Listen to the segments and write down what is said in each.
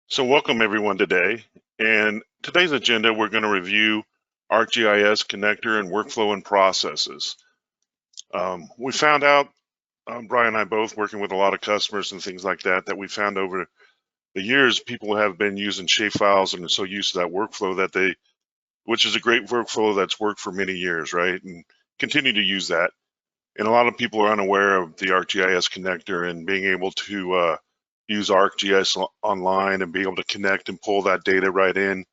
So welcome everyone today. And today's agenda, we're going to review ArcGIS Connector and workflow and processes. We found out, Brian and I both working with a lot of customers and things like that, that we found over the years, people have been using shapefiles and are so used to that workflow that which is a great workflow that's worked for many years, right? And continue to use that. And a lot of people are unaware of the ArcGIS Connector and being able to use ArcGIS Online and be able to connect and pull that data right in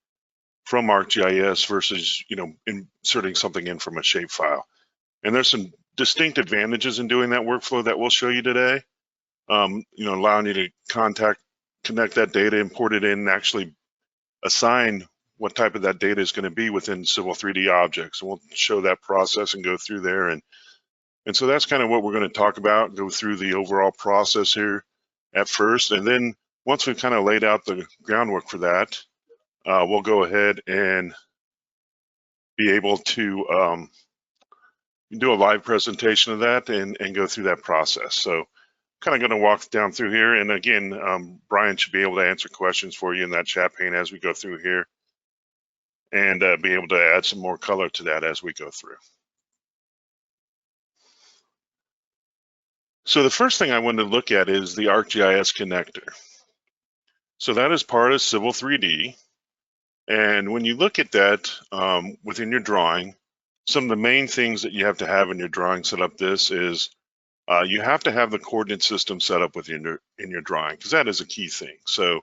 from ArcGIS versus, inserting something in from a shapefile. And there's some distinct advantages in doing that workflow that we'll show you today. Allowing you to connect that data, import it in, and actually assign what type of that data is going to be within Civil 3D objects. And we'll show that process and go through there. And so that's kind of what we're going to talk about, go through the overall process here at first. And then once we've kind of laid out the groundwork for that, we'll go ahead and be able to do a live presentation of that and go through that process. So kind of going to walk down through here. And again, Brian should be able to answer questions for you in that chat pane as we go through here and be able to add some more color to that as we go through. So the first thing I wanted to look at is the ArcGIS Connector. So that is part of Civil 3D. And when you look at that within your drawing, some of the main things that you have to have in your drawing set up this is you have to have the coordinate system set up within in your drawing, because that is a key thing. So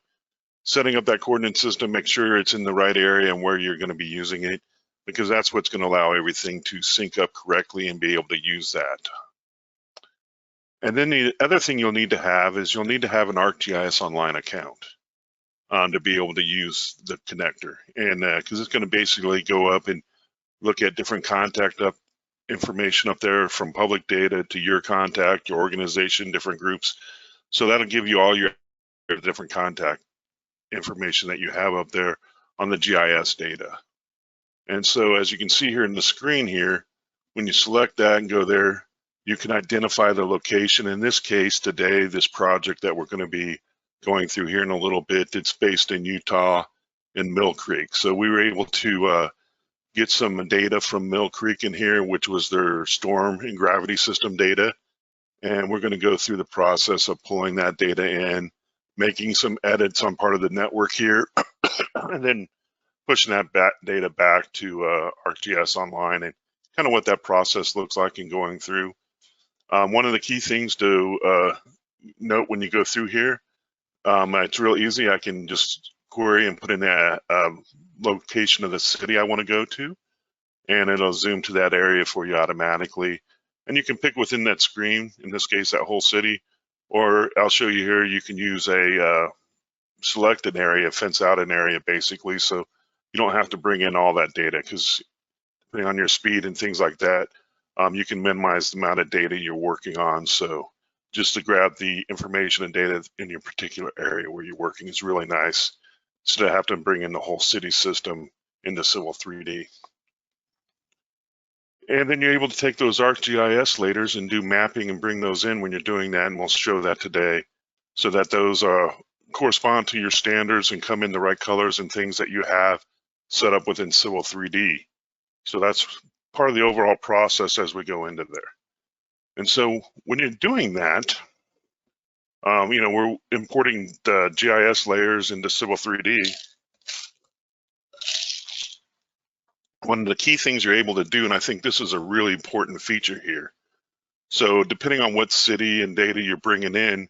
setting up that coordinate system, make sure it's in the right area and where you're going to be using it, because that's what's going to allow everything to sync up correctly and be able to use that. And then the other thing you'll need to have is you'll need to have an ArcGIS Online account to be able to use the connector. And because it's going to basically go up and look at different contact information up there, from public data to your contact, your organization, different groups. So that'll give you all your different contact information that you have up there on the GIS data. And so as you can see here in the screen here, when you select that and go there, you can identify the location. In this case today, this project that we're going to be going through here in a little bit, it's based in Utah in Mill Creek. So we were able to get some data from Mill Creek in here, which was their storm and gravity system data. And we're going to go through the process of pulling that data in, making some edits on part of the network here, and then pushing that data back to ArcGIS Online, and kind of what that process looks like and going through. One of the key things to note when you go through here, it's real easy. I can just query and put in the location of the city I want to go to, and it'll zoom to that area for you automatically. And you can pick within that screen, in this case, that whole city, or I'll show you here, you can use a select an area, fence out an area basically, so you don't have to bring in all that data, because depending on your speed and things like that, you can minimize the amount of data you're working on. So just to grab the information and data in your particular area where you're working is really nice, instead of having to bring in the whole city system into Civil 3D. And then you're able to take those ArcGIS layers and do mapping and bring those in when you're doing that, and we'll show that today, so that those correspond to your standards and come in the right colors and things that you have set up within Civil 3D. So that's part of the overall process as we go into there. And so when you're doing that, we're importing the GIS layers into Civil 3D. One of the key things you're able to do, and I think this is a really important feature here. So depending on what city and data you're bringing in,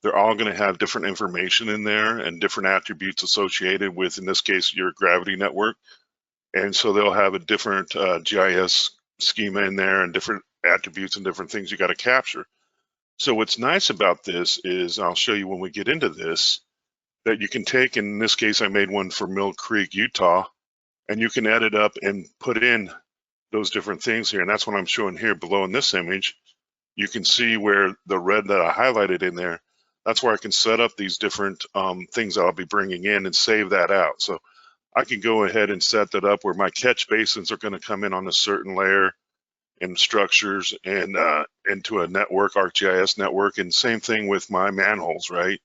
they're all going to have different information in there and different attributes associated with, in this case, your gravity network. And so they'll have a different GIS schema in there and different attributes and different things you got to capture. So what's nice about this is, I'll show you when we get into this, that you can take, in this case, I made one for Mill Creek, Utah, and you can edit up and put in those different things here. And that's what I'm showing here below in this image. You can see where the red that I highlighted in there, that's where I can set up these different things that I'll be bringing in and save that out. So I can go ahead and set that up where my catch basins are going to come in on a certain layer and structures and into a network, ArcGIS network, and same thing with my manholes, right?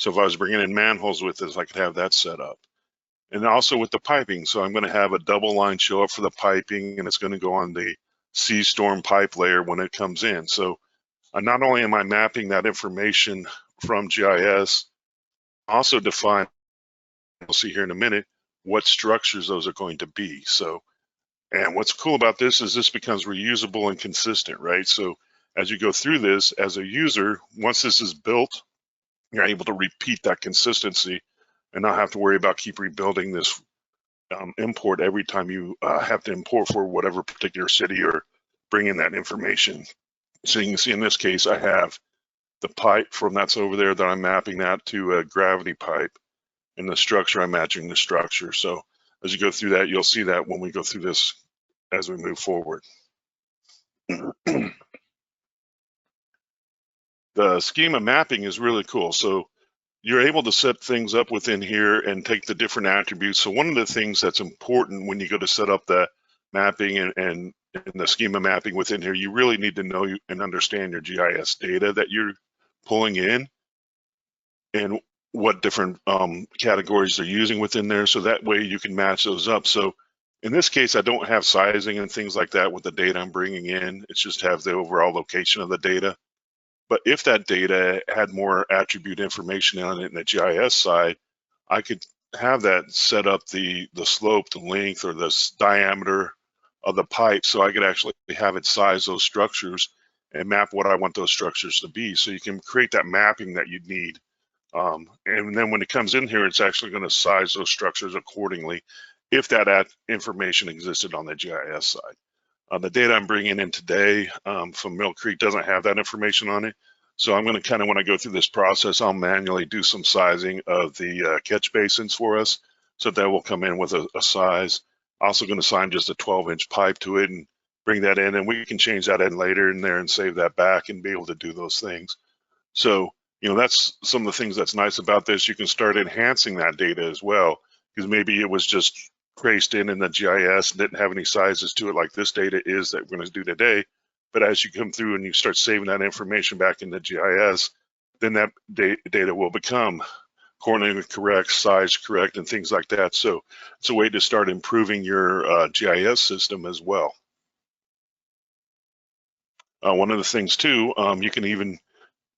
So if I was bringing in manholes with this, I could have that set up. And also with the piping, so I'm going to have a double line show up for the piping, and it's going to go on the C-storm pipe layer when it comes in. So not only am I mapping that information from GIS, also define, we'll see here in a minute, what structures those are going to be. So, and what's cool about this is this becomes reusable and consistent, right? So as you go through this as a user, once this is built, you're able to repeat that consistency and not have to worry about keep rebuilding this import every time you have to import for whatever particular city or bring in that information. So you can see in this case, I have the pipe from that's over there that I'm mapping that to a gravity pipe, and the structure, I'm matching the structure. So as you go through that, you'll see that when we go through this as we move forward. The schema mapping is really cool. So you're able to set things up within here and take the different attributes. So one of the things that's important when you go to set up the mapping and the schema mapping within here, you really need to know and understand your GIS data that you're pulling in and what different categories they're using within there. So that way you can match those up. So in this case, I don't have sizing and things like that with the data I'm bringing in. It's just have the overall location of the data. But if that data had more attribute information on it in the GIS side, I could have that set up the slope, the length, or the diameter of the pipe, so I could actually have it size those structures and map what I want those structures to be. So you can create that mapping that you need. And then when it comes in here, it's actually going to size those structures accordingly if that information existed on the GIS side. The data I'm bringing in today from Mill Creek doesn't have that information on it. So I'm going to kind of, when I go through this process, I'll manually do some sizing of the catch basins for us. So that will come in with a size. Also going to assign just a 12-inch pipe to it and bring that in, and we can change that in later in there and save that back and be able to do those things. So, that's some of the things that's nice about this. You can start enhancing that data as well, because maybe it was just traced in the GIS and didn't have any sizes to it like this data is that we're going to do today. But as you come through and you start saving that information back in the GIS, then that data will become coordinated correct, size correct, and things like that. So it's a way to start improving your GIS system as well. One of the things too, you can even,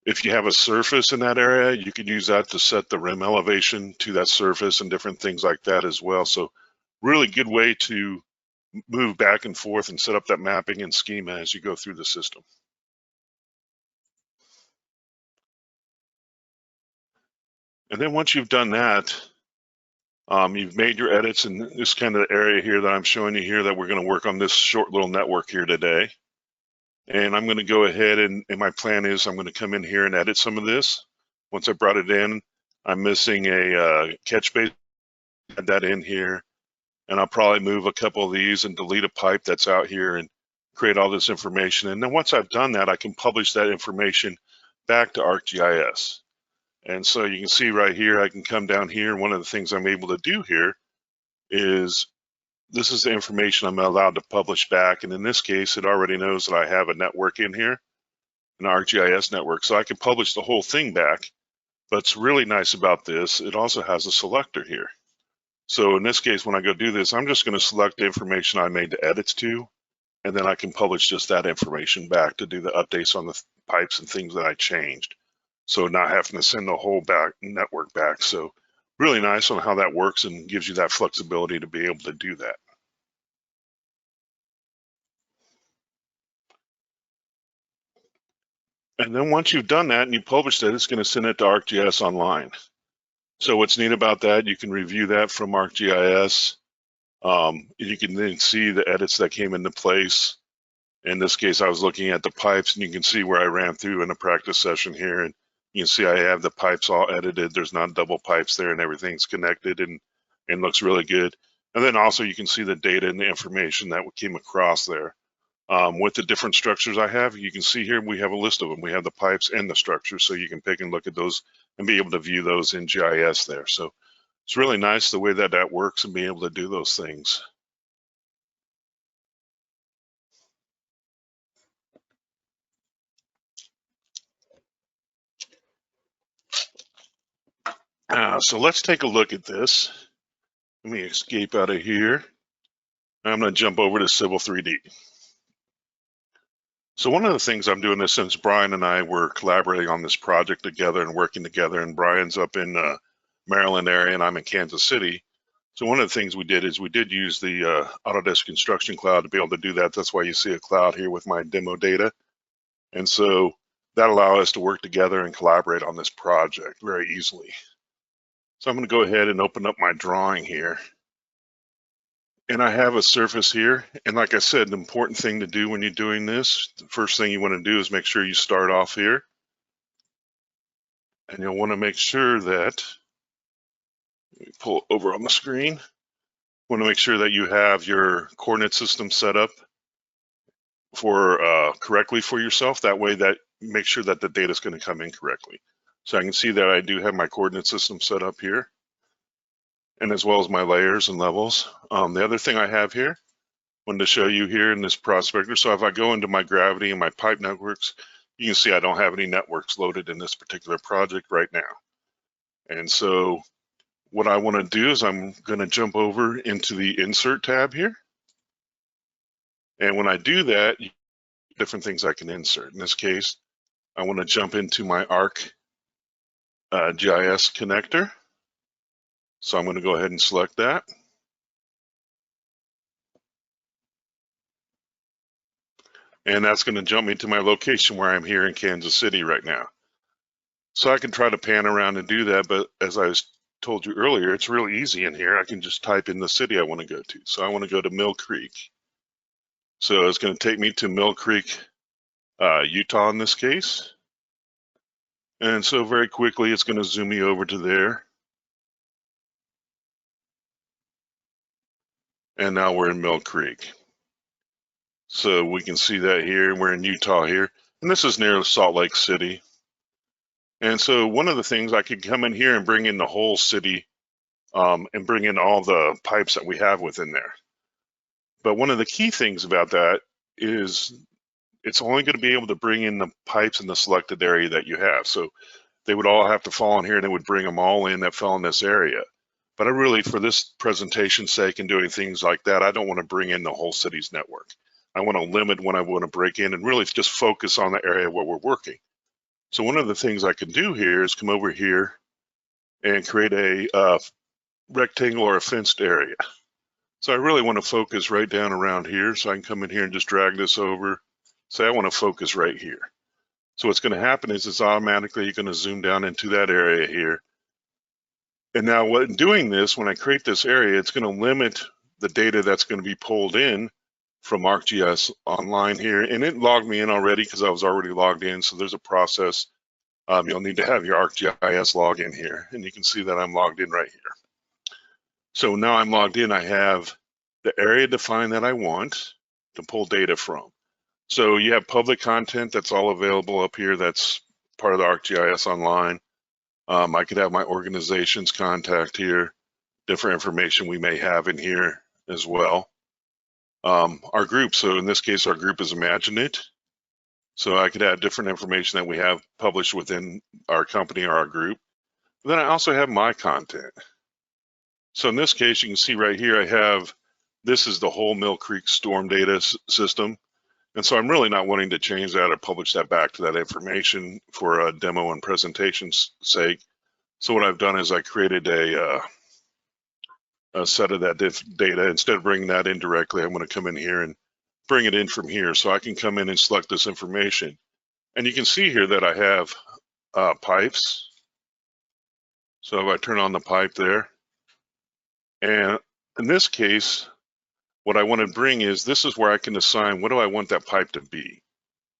if you have a surface in that area, you could use that to set the rim elevation to that surface and different things like that as well. So really good way to move back and forth and set up that mapping and schema as you go through the system. And then once you've done that, you've made your edits in this kind of area here that I'm showing you here that we're going to work on this short little network here today. And I'm going to go ahead and my plan is I'm going to come in here and edit some of this. Once I brought it in, I'm missing a catch basin, add that in here. And I'll probably move a couple of these and delete a pipe that's out here and create all this information. And then once I've done that, I can publish that information back to ArcGIS. And so you can see right here, I can come down here. One of the things I'm able to do here is this is the information I'm allowed to publish back. And in this case, it already knows that I have a network in here, an ArcGIS network. So I can publish the whole thing back. But what's really nice about this, it also has a selector here. So in this case, when I go do this, I'm just going to select the information I made the edits to, and then I can publish just that information back to do the updates on the pipes and things that I changed. So not having to send the whole network back. So really nice on how that works and gives you that flexibility to be able to do that. And then once you've done that and you published it, it's going to send it to ArcGIS Online. So what's neat about that, you can review that from ArcGIS. You can then see the edits that came into place. In this case, I was looking at the pipes, and you can see where I ran through in a practice session here. And you can see I have the pipes all edited. There's not double pipes there, and everything's connected and looks really good. And then also you can see the data and the information that came across there. With the different structures I have, you can see here we have a list of them. We have the pipes and the structures, so you can pick and look at those and be able to view those in GIS there. So it's really nice the way that that works and being able to do those things. So let's take a look at this. Let me escape out of here. I'm going to jump over to Civil 3D. So one of the things I'm doing this since Brian and I were collaborating on this project together and working together, and Brian's up in Maryland area and I'm in Kansas City. So one of the things we did is we did use the Autodesk Construction Cloud to be able to do that. That's why you see a cloud here with my demo data. And so that allowed us to work together and collaborate on this project very easily. So I'm going to go ahead and open up my drawing here. And I have a surface here. And like I said, the important thing to do when you're doing this, the first thing you want to do is make sure you start off here. And you'll want to make sure that, let me pull over on the screen, want to make sure that you have your coordinate system set up for correctly for yourself. That way that make sure that the data is going to come in correctly. So I can see that I do have my coordinate system set up here, and as well as my layers and levels. The other thing I have here, wanted to show you here in this prospector. So if I go into my gravity and my pipe networks, you can see I don't have any networks loaded in this particular project right now. And so what I want to do is I'm going to jump over into the Insert tab here. And when I do that, different things I can insert. In this case, I want to jump into my ArcGIS connector. So I'm going to go ahead and select that. And that's going to jump me to my location where I'm here in Kansas City right now. So I can try to pan around and do that, but as I told you earlier, it's really easy in here. I can just type in the city I want to go to. So I want to go to Mill Creek. So it's going to take me to Mill Creek, Utah in this case. And so very quickly, it's going to zoom me over to there. And now we're in Mill Creek. So we can see that here. We're in Utah here. And this is near Salt Lake City. And so one of the things, I could come in here and bring in the whole city and bring in all the pipes that we have within there. But one of the key things about that is it's only going to be able to bring in the pipes in the selected area that you have. So they would all have to fall in here and it would bring them all in that fell in this area. But I really, for this presentation's sake and doing things like that, I don't want to bring in the whole city's network. I want to limit when I want to break in and really just focus on the area where we're working. So one of the things I can do here is come over here and create a rectangle or a fenced area. So I really want to focus right down around here. So I can come in here and just drag this over. Say I want to focus right here. So what's going to happen is it's automatically going to zoom down into that area here. And now when doing this, when I create this area, it's going to limit the data that's going to be pulled in from ArcGIS Online here. And it logged me in already because I was already logged in. So there's a process. You'll need to have your ArcGIS login here. And you can see that I'm logged in right here. So now I'm logged in, I have the area defined that I want to pull data from. So you have public content that's all available up here. That's part of the ArcGIS Online. I could have my organization's contact here, different information we may have in here as well. Our group, so in this case, our group is Imagine It. So I could add different information that we have published within our company or our group. But then I also have my content. So in this case, you can see right here, I have, this is the whole Mill Creek storm data system. And so I'm really not wanting to change that or publish that back to that information for a demo and presentation's sake. So what I've done is I created a set of that data. Instead of bringing that in directly, I'm going to come in here and bring it in from here. So I can come in and select this information. And you can see here that I have pipes. So if I turn on the pipe there, and in this case, what I want to bring is, this is where I can assign, what do I want that pipe to be?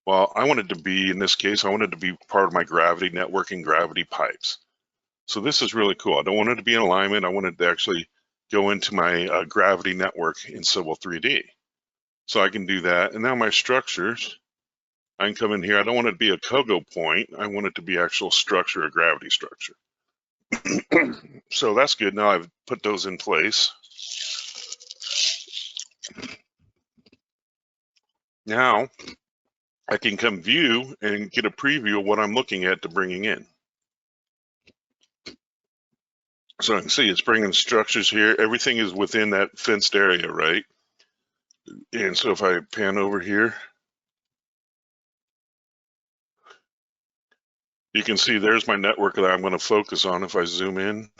Well, I want it to be, in this case, I want it to be part of my gravity network and gravity pipes. So this is really cool. I don't want it to be in alignment. I want it to actually go into my gravity network in Civil 3D. So I can do that. And now my structures, I can come in here. I don't want it to be a COGO point. I want it to be actual structure, a gravity structure. So that's good. Now I've put those in place. Now I can come view and get a preview of what I'm looking at to bringing in. So I can see it's bringing structures here. Everything is within that fenced area, right? And so if I pan over here, you can see there's my network that I'm going to focus on. If I zoom in,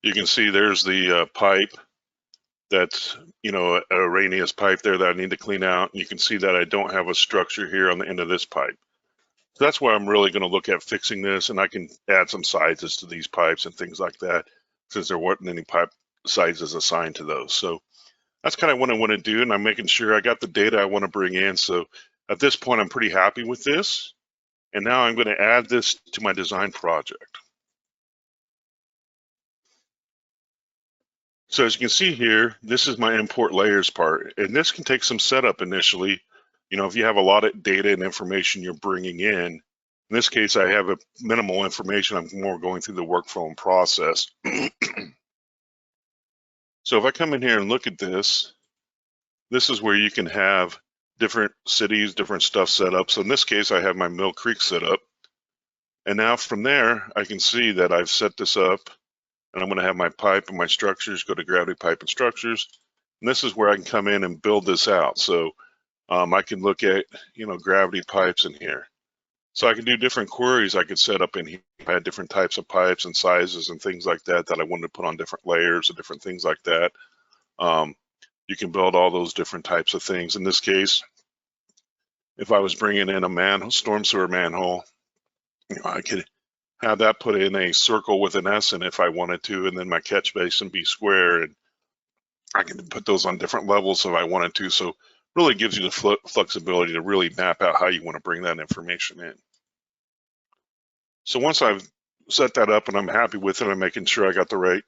you can see there's the pipe that's, you know, a Arrhenius pipe there that I need to clean out. You can see that I don't have a structure here on the end of this pipe. So that's why I'm really going to look at fixing this, and I can add some sizes to these pipes and things like that, since there weren't any pipe sizes assigned to those. So that's kind of what I want to do, and I'm making sure I got the data I want to bring in. So at this point, I'm pretty happy with this. And now I'm going to add this to my design project. So as you can see here, this is my import layers part, and this can take some setup initially. You know, if you have a lot of data and information you're bringing in this case, I have a minimal information. I'm more going through the workflow and process. So if I come in here and look at this, this is where you can have different cities, different stuff set up. So in this case, I have my Mill Creek set up. And now from there, I can see that I've set this up, and I'm going to have my pipe and my structures, go to gravity pipe and structures. And this is where I can come in and build this out. So I can look at, you know, gravity pipes in here. So I can do different queries I could set up in here. I had different types of pipes and sizes and things like that that I wanted to put on different layers and different things like that. You can build all those different types of things. In this case, if I was bringing in a manhole, storm sewer manhole, you know, I could have that put in a circle with an S in if I wanted to, and then my catch basin be square, and I can put those on different levels if I wanted to. So really gives you the flexibility to really map out how you want to bring that information in. So once I've set that up and I'm happy with it, I'm making sure I got the right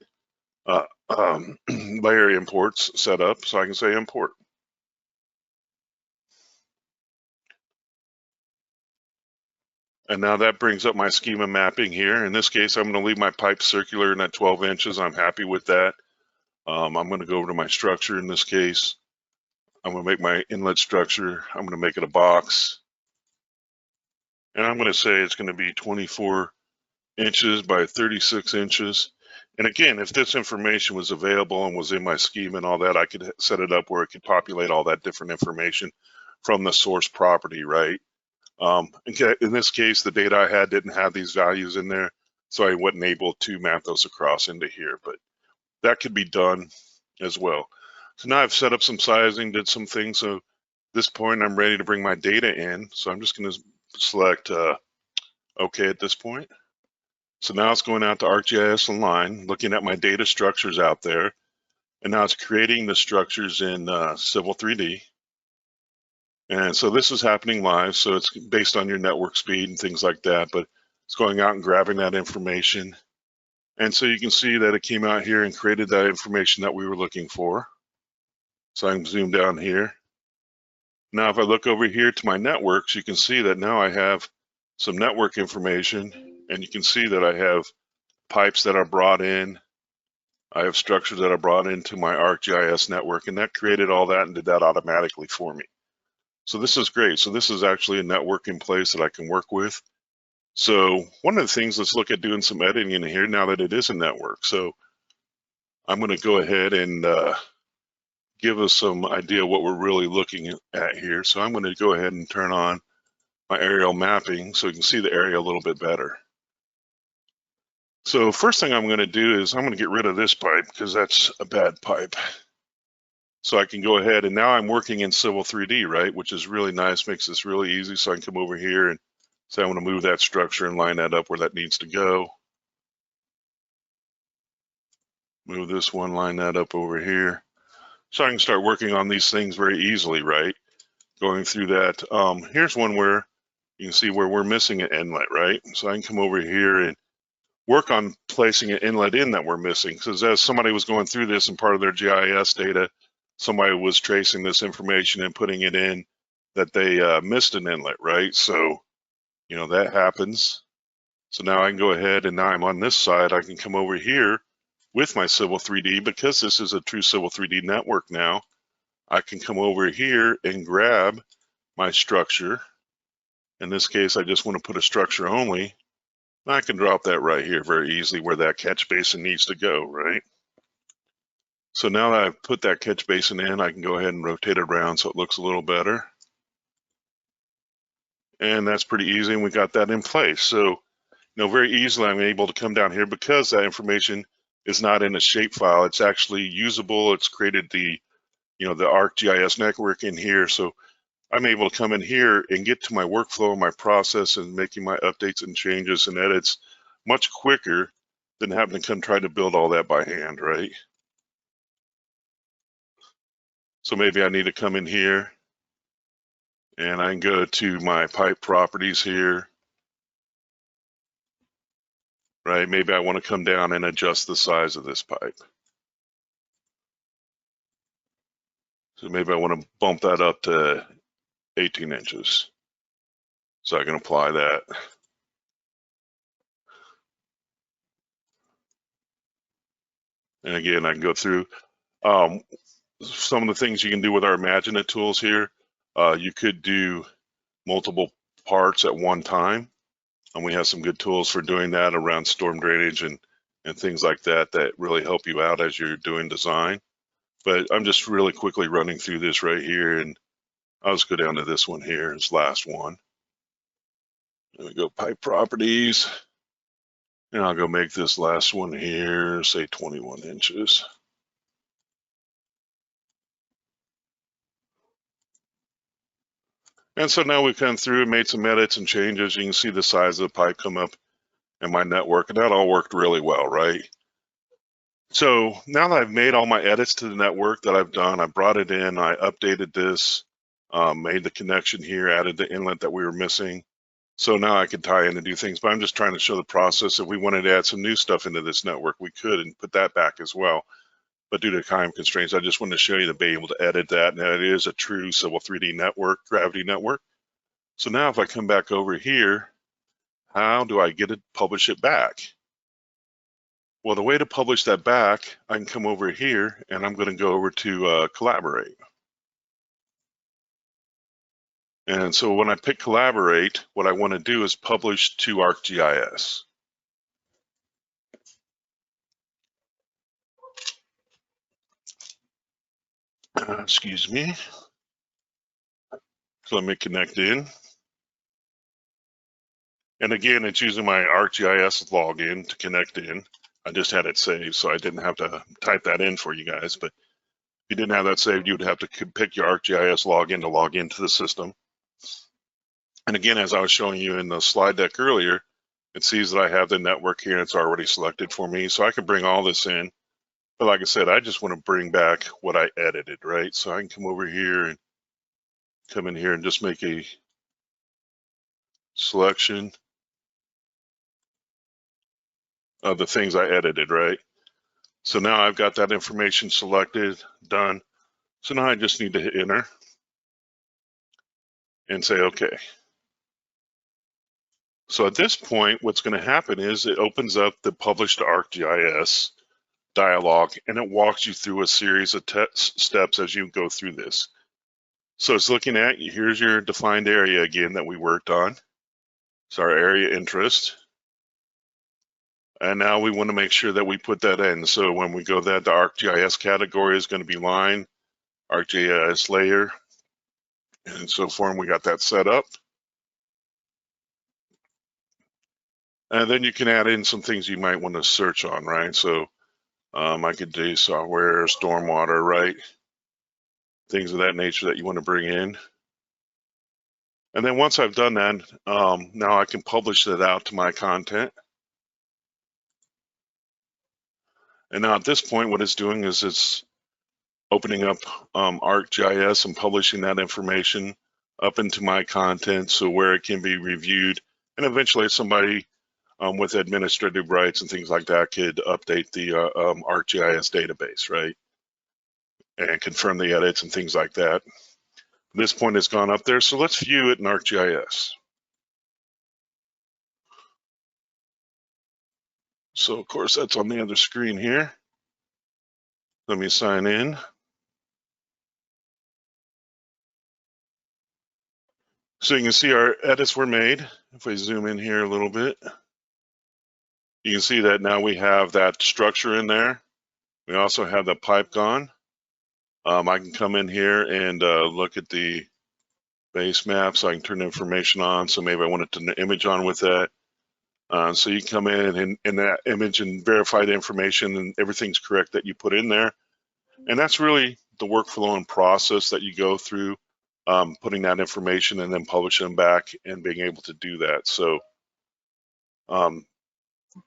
layer imports set up, so I can say import. And now that brings up my schema mapping here. In this case, I'm going to leave my pipe circular and at 12 inches. I'm happy with that. I'm going to go over to my structure in this case. I'm going to make my inlet structure. I'm going to make it a box. And I'm going to say it's going to be 24 inches by 36 inches. And again, if this information was available and was in my schema and all that, I could set it up where it could populate all that different information from the source property, right? In this case, the data I had didn't have these values in there, so I wasn't able to map those across into here, but that could be done as well. So now I've set up some sizing, did some things. So at this point, I'm ready to bring my data in. So I'm just going to select OK at this point. So now it's going out to ArcGIS Online, looking at my data structures out there. And now it's creating the structures in Civil 3D. And so this is happening live. So it's based on your network speed and things like that, but it's going out and grabbing that information. And so you can see that it came out here and created that information that we were looking for. So I can zoom down here. Now, if I look over here to my networks, you can see that now I have some network information, and you can see that I have pipes that are brought in. I have structures that are brought into my ArcGIS network, and that created all that and did that automatically for me. So this is great. So this is actually a network in place that I can work with. So one of the things, let's look at doing some editing in here now that it is a network. So I'm going to go ahead and give us some idea what we're really looking at here. So I'm going to go ahead and turn on my aerial mapping so you can see the area a little bit better. So first thing I'm going to do is I'm going to get rid of this pipe because that's a bad pipe. So I can go ahead, and now I'm working in Civil 3D, right, which is really nice, makes this really easy. So I can come over here and say I want to move that structure and line that up where that needs to go. Move this one, line that up over here. So I can start working on these things very easily, right? Going through that. Here's one where you can see where we're missing an inlet, right? So I can come over here and work on placing an inlet in that we're missing. Because as somebody was going through this and part of their GIS data, somebody was tracing this information and putting it in that they missed an inlet, right? So, you know, that happens. So now I can go ahead, and now I'm on this side. I can come over here with my Civil 3D, because this is a true Civil 3D network now. I can come over here and grab my structure. In this case, I just want to put a structure only. I can drop that right here very easily where that catch basin needs to go, right? So now that I've put that catch basin in, I can go ahead and rotate it around so it looks a little better. And that's pretty easy, and we got that in place. So, very easily I'm able to come down here because that information is not in a shapefile. It's actually usable. It's created the ArcGIS network in here. So I'm able to come in here and get to my workflow, my process, and making my updates and changes and edits much quicker than having to come try to build all that by hand, right? So maybe I need to come in here and I can go to my pipe properties here, right? Maybe I want to come down and adjust the size of this pipe. So maybe I want to bump that up to 18 inches. So I can apply that. And again, I can go through some of the things you can do with our Imagine tools here. You could do multiple parts at one time. And we have some good tools for doing that around storm drainage and things like that that really help you out as you're doing design. But I'm just really quickly running through this right here, and I'll just go down to this one here, this last one. There we go, pipe properties. And I'll go make this last one here, say 21 inches. And so now we've come through and made some edits and changes. You can see the size of the pipe come up in my network, and that all worked really well, right? So now that I've made all my edits to the network that I've done, I brought it in, I updated this, made the connection here, added the inlet that we were missing. So now I could tie in and do things, but I'm just trying to show the process. If we wanted to add some new stuff into this network, we could and put that back as well. But due to time constraints, I just wanted to show you to be able to edit that. And it is a true Civil 3D network, gravity network. So now if I come back over here, how do I get it, publish it back? Well, the way to publish that back, I can come over here and I'm going to go over to Collaborate. And so when I pick Collaborate, what I want to do is publish to ArcGIS. Excuse me. So let me connect in. And again, it's using my ArcGIS login to connect in. I just had it saved, so I didn't have to type that in for you guys. But if you didn't have that saved, you would have to pick your ArcGIS login to log into the system. And again, as I was showing you in the slide deck earlier, it sees that I have the network here and it's already selected for me. So I can bring all this in. But like I said, I just want to bring back what I edited, right? So I can come over here and come in here and just make a selection of the things I edited, right? So now I've got that information selected, done. So now I just need to hit enter and say, okay. So at this point, what's going to happen is it opens up the Publish to ArcGIS dialog, and it walks you through a series of steps as you go through this. So it's looking at, here's your defined area again that we worked on. It's our area interest. And now we want to make sure that we put that in. So when we go that, the ArcGIS category is going to be line, ArcGIS layer, and so forth. We got that set up. And then you can add in some things you might want to search on, right? So I could do software, stormwater, right? Things of that nature that you want to bring in. And then once I've done that, now I can publish that out to my content. And now at this point, what it's doing is it's opening up ArcGIS and publishing that information up into my content, so where it can be reviewed. And eventually somebody with administrative rights and things like that could update the ArcGIS database, right? And confirm the edits and things like that. At this point, it's gone up there, so let's view it in ArcGIS. So of course, that's on the other screen here. Let me sign in. So you can see our edits were made. If we zoom in here a little bit, You can see that now we have that structure in there. We also have the pipe gone. I can come in here and look at the base map, so I can turn the information on. So maybe I want to turn the image on with that. So you can come in that image and verify the information and everything's correct that you put in there. And that's really the workflow and process that you go through, putting that information and then publishing them back and being able to do that. So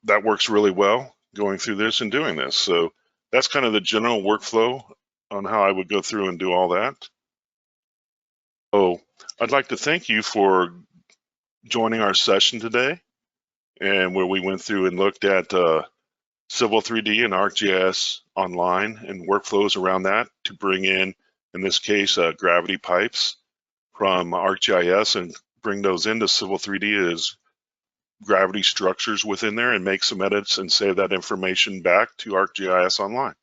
that works really well, going through this and doing this. So that's kind of the general workflow on how I would go through and do all that. So I'd like to thank you for joining our session today, and where we went through and looked at Civil 3D and ArcGIS Online and workflows around that to bring in this case, gravity pipes from ArcGIS and bring those into Civil 3D as gravity structures within there and make some edits and save that information back to ArcGIS Online.